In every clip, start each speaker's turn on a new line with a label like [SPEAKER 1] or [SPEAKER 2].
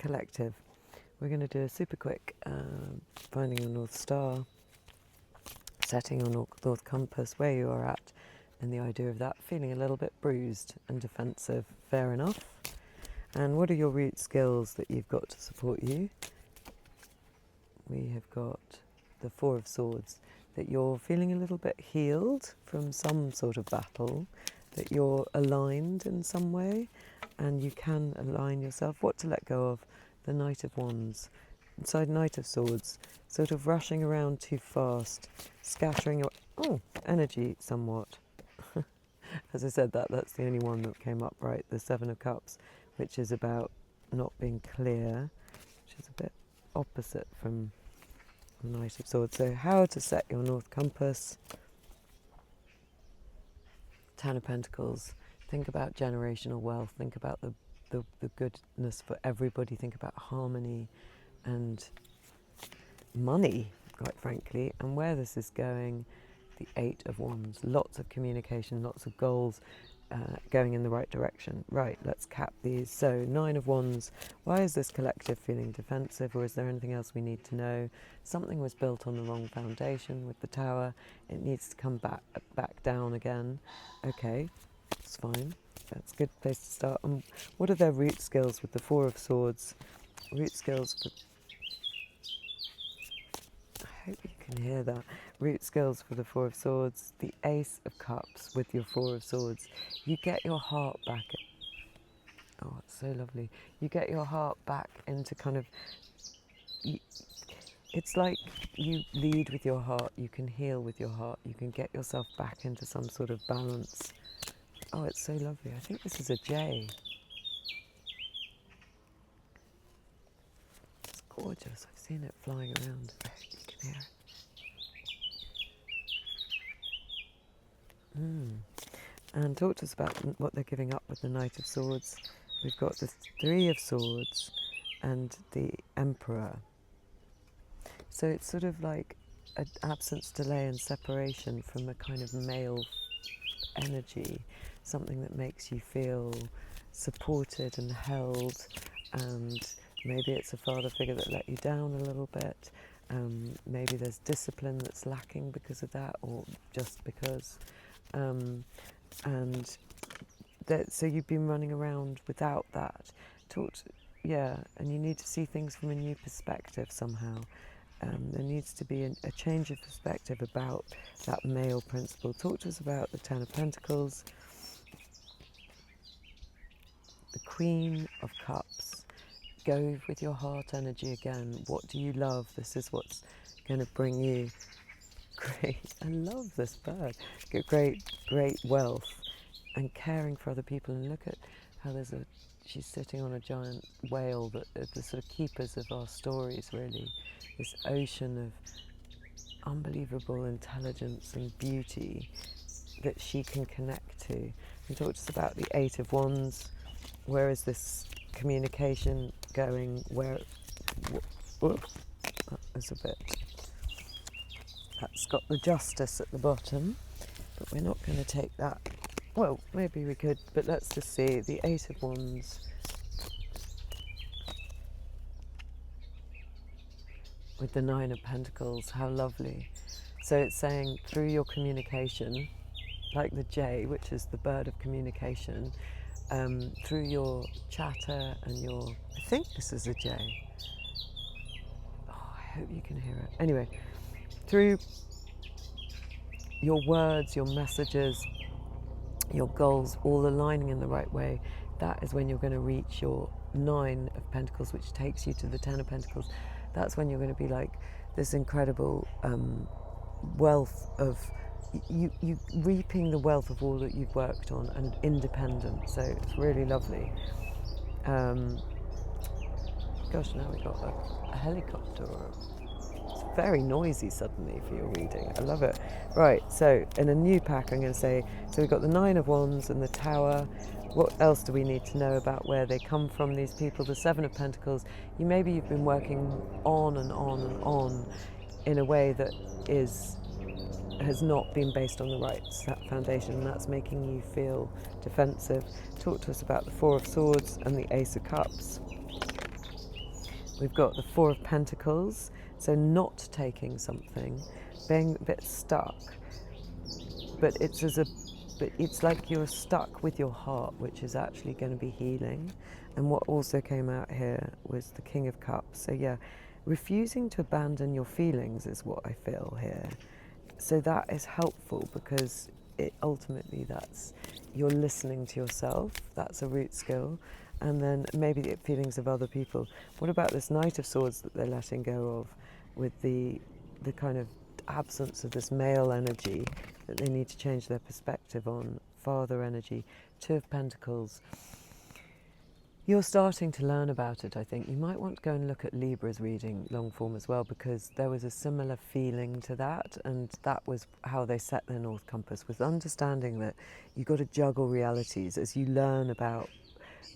[SPEAKER 1] collective. We're going to do a super quick finding your North Star, setting your North Compass, where you are at, and the idea of that, feeling a little bit bruised and defensive, fair enough. And what are your root skills that you've got to support you? We have got the Four of Swords, that you're feeling a little bit healed from some sort of battle, that you're aligned in some way, and you can align yourself. What to let go of? The Knight of Wands. Inside Knight of Swords, sort of rushing around too fast, scattering your energy somewhat. As I said, that's the only one that came up right, the Seven of Cups, which is about not being clear, which is a bit opposite from the Knight of Swords. So how to set your North Compass. Ten of Pentacles. Think about generational wealth. Think about the goodness for everybody. Think about harmony and money, quite frankly, and where this is going. The Eight of Wands. Lots of communication, lots of goals going in the right direction. Right, let's cap these. So, Nine of Wands. Why is this collective feeling defensive, or is there anything else we need to know? Something was built on the wrong foundation with the Tower. It needs to come back down again. Okay, it's fine. That's a good place to start. What are their root skills with the Four of Swords? Root skills for... I hope you can hear that. Root skills for the Four of Swords. The Ace of Cups with your Four of Swords. You get your heart back. Oh, it's so lovely. You get your heart back into kind of... It's like you lead with your heart. You can heal with your heart. You can get yourself back into some sort of balance. Oh, it's so lovely. I think this is a J. It's gorgeous. I've seen it flying around. I hope you can hear it. And talk to us about what they're giving up with the Knight of Swords. We've got the Three of Swords and the Emperor. So it's sort of like an absence, delay and separation from a kind of male energy, something that makes you feel supported and held, and maybe it's a father figure that let you down a little bit. Maybe there's discipline that's lacking because of that, or just because. So you've been running around without that. And you need to see things from a new perspective somehow. There needs to be a change of perspective about that male principle. Talk to us about the Ten of Pentacles, the Queen of Cups. Go with your heart energy again. What do you love? This is what's going to bring you great. I love this bird. Great wealth and caring for other people. And look at how she's sitting on a giant whale that are the sort of keepers of our stories, really. This ocean of unbelievable intelligence and beauty that she can connect to. And talk to us about the Eight of Wands. Where is this communication going? That's a bit... That's got the Justice at the bottom, but we're not going to take that. Well, maybe we could, but let's just see. The Eight of Wands. With the Nine of Pentacles, how lovely. So it's saying through your communication, like the J, which is the bird of communication, through your chatter and your... I think this is a J. Oh, I hope you can hear it. Anyway, through your words, your messages, your goals, all aligning in the right way, that is when you're going to reach your Nine of Pentacles, which takes you to the Ten of Pentacles. That's when you're going to be like this incredible wealth of you reaping the wealth of all that you've worked on, and independent. So it's really lovely. Gosh, now we've got a helicopter. It's very noisy suddenly for your reading. I love it. Right, so in a new pack I'm going to say, so we've got the Nine of Wands and the Tower. What else do we need to know about where they come from, these people? The Seven of Pentacles. Maybe you've been working on and on and on in a way that has not been based on the right foundation, and that's making you feel defensive. Talk to us about the Four of Swords and the Ace of Cups. We've got the Four of Pentacles, so not taking something, being a bit stuck, but it's like you're stuck with your heart, which is actually going to be healing. And what also came out here was the King of Cups. So yeah, refusing to abandon your feelings is what I feel here. So that is helpful because it ultimately that's you're listening to yourself. That's a root skill. And then maybe the feelings of other people. What about this Knight of Swords that they're letting go of, with the kind of absence of this male energy that they need to change their perspective on, father energy, Two of Pentacles. You're starting to learn about it, I think. You might want to go and look at Libra's reading long form as well, because there was a similar feeling to that, and that was how they set their North Compass, was understanding that you've got to juggle realities as you learn about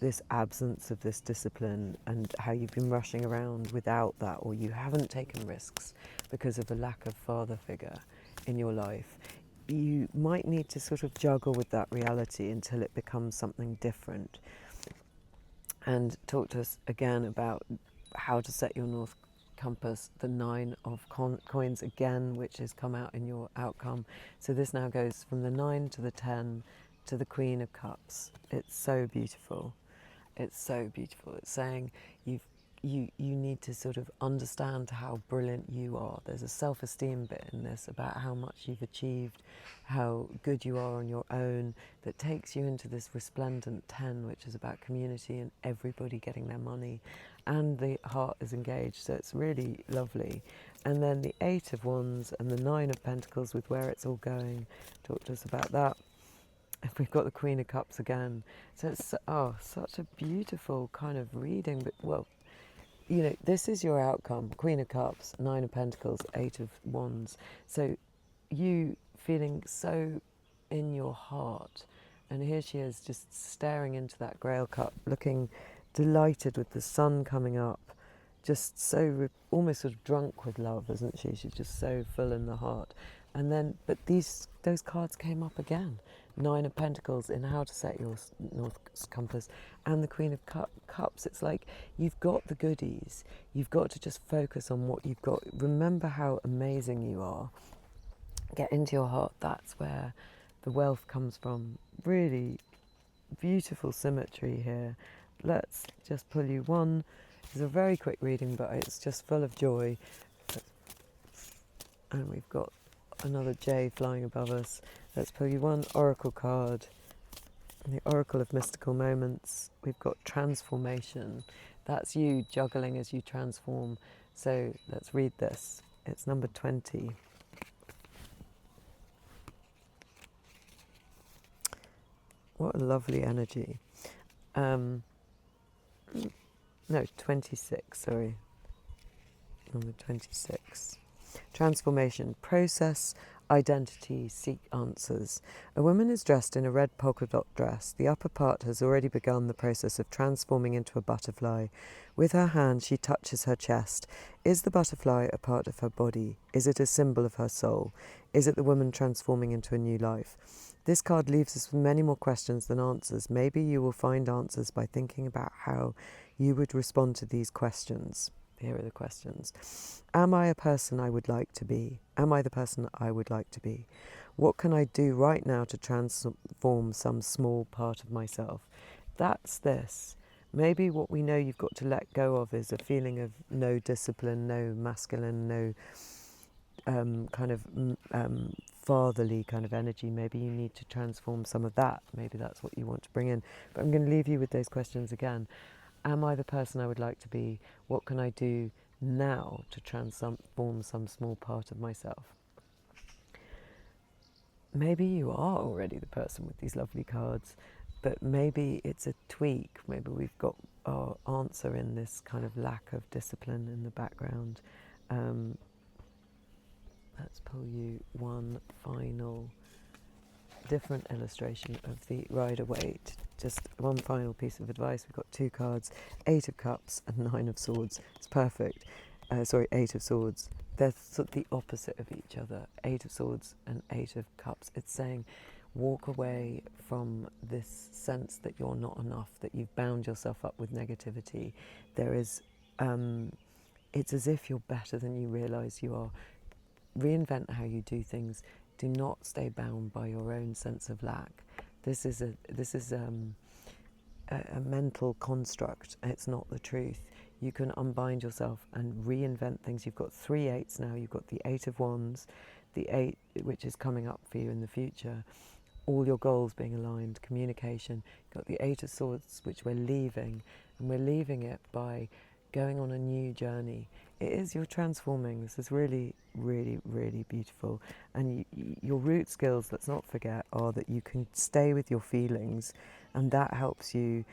[SPEAKER 1] this absence of this discipline and how you've been rushing around without that, or you haven't taken risks because of a lack of father figure in your life. You might need to sort of juggle with that reality until it becomes something different. And talk to us again about how to set your North Compass, the Nine of Coins again, which has come out in your outcome. So this now goes from the 9 to the 10 to the Queen of Cups. It's so beautiful. It's so beautiful. It's saying you need to sort of understand how brilliant you are. There's a self-esteem bit in this about how much you've achieved, how good you are on your own, that takes you into this resplendent 10, which is about community and everybody getting their money, and the heart is engaged, so it's really lovely. And then the 8 of Wands and the 9 of Pentacles, with where it's all going. Talk to us about that. If we've got the Queen of Cups again. So it's such a beautiful kind of reading, but well, you know, this is your outcome. Queen of Cups, 9 of Pentacles, 8 of Wands. So you feeling so in your heart, and here she is just staring into that Grail cup, looking delighted with the sun coming up, just so almost sort of drunk with love, isn't she? She's just so full in the heart. And then, but those cards came up again. 9 of Pentacles in how to set your North Compass, and the Queen of Cups. It's like you've got the goodies. You've got to just focus on what you've got. Remember how amazing you are. Get into your heart. That's where the wealth comes from. Really beautiful symmetry here. Let's just pull you one. It's a very quick reading, but it's just full of joy. And we've got another J flying above us. Let's pull you one oracle card. The Oracle of Mystical Moments. We've got transformation. That's you juggling as you transform. So let's read this. It's number 20. What a lovely energy. No, 26, sorry. Number 26. Transformation. Process, identity, seek answers. A woman is dressed in a red polka dot dress. The upper part has already begun the process of transforming into a butterfly. With her hand, she touches her chest. Is the butterfly a part of her body? Is it a symbol of her soul? Is it the woman transforming into a new life? This card leaves us with many more questions than answers. Maybe you will find answers by thinking about how you would respond to these questions. Here are the questions. Am I a person I would like to be? Am I the person I would like to be? What can I do right now to transform some small part of myself? That's this. Maybe what we know you've got to let go of is a feeling of no discipline, no masculine, no fatherly kind of energy. Maybe you need to transform some of that. Maybe that's what you want to bring in. But I'm going to leave you with those questions again. Am I the person I would like to be? What can I do now to transform some small part of myself? Maybe you are already the person with these lovely cards, but maybe it's a tweak. Maybe we've got our answer in this kind of lack of discipline in the background. Let's pull you one final different illustration of the Rider-Waite. Just one final piece of advice. We've got 2 cards, 8 of Cups and 9 of Swords. It's perfect. 8 of Swords. They're sort of the opposite of each other. 8 of Swords and 8 of Cups. It's saying walk away from this sense that you're not enough, that you've bound yourself up with negativity. There is It's as if you're better than you realise you are. Reinvent how you do things. Do not stay bound by your own sense of lack. This is a mental construct. It's not the truth. You can unbind yourself and reinvent things. You've got 3 8s now. You've got the 8 of Wands, the 8 which is coming up for you in the future. All your goals being aligned, communication. You've got the 8 of Swords, which we're leaving, and we're leaving it by going on a new journey. It is, you're transforming. This is really, really, really beautiful. And your root skills, let's not forget, are that you can stay with your feelings, and that helps you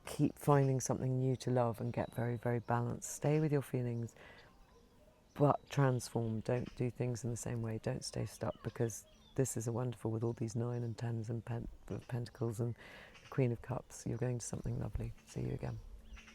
[SPEAKER 1] keep finding something new to love and get very, very balanced. Stay with your feelings, but transform. Don't do things in the same way. Don't stay stuck, because this is a wonderful, with all these 9 and 10s and Pentacles and the Queen of Cups. You're going to something lovely. See you again.